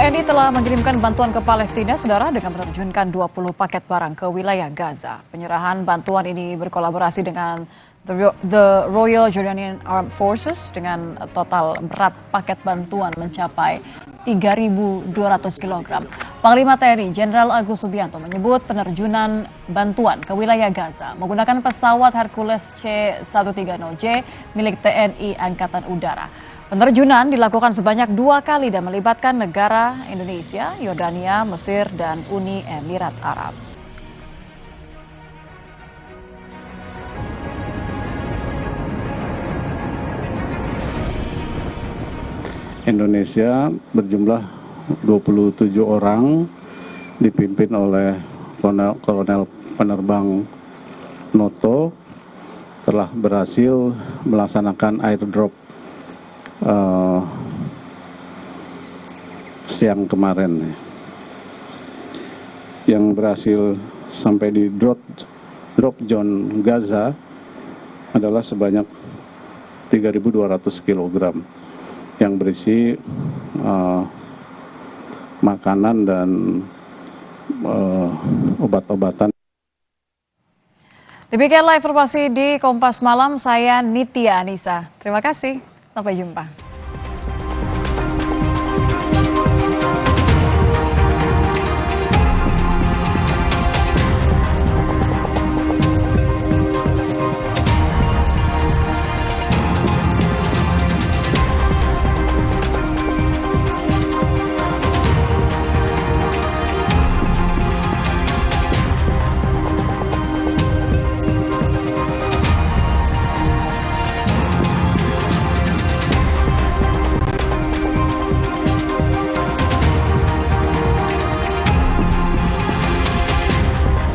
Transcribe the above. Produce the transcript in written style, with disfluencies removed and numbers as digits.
TNI telah mengirimkan bantuan ke Palestina, saudara, dengan menerjunkan 20 paket barang ke wilayah Gaza. Penyerahan bantuan ini berkolaborasi dengan The Royal Jordanian Armed Forces dengan total berat paket bantuan mencapai 3.200 kg. Panglima TNI Jenderal Agus Subianto menyebut penerjunan bantuan ke wilayah Gaza menggunakan pesawat Hercules C-130J milik TNI Angkatan Udara. Penerjunan dilakukan sebanyak 2 kali dan melibatkan negara Indonesia, Yordania, Mesir, dan Uni Emirat Arab. Indonesia berjumlah 27 orang dipimpin oleh Kolonel Penerbang Noto telah berhasil melaksanakan airdrop siang kemarin. Yang berhasil sampai di drop zone Gaza adalah sebanyak 3.200 kg yang berisi makanan dan obat-obatan. Demikianlah informasi di Kompas Malam, saya Nitya Anissa. Terima kasih, sampai jumpa.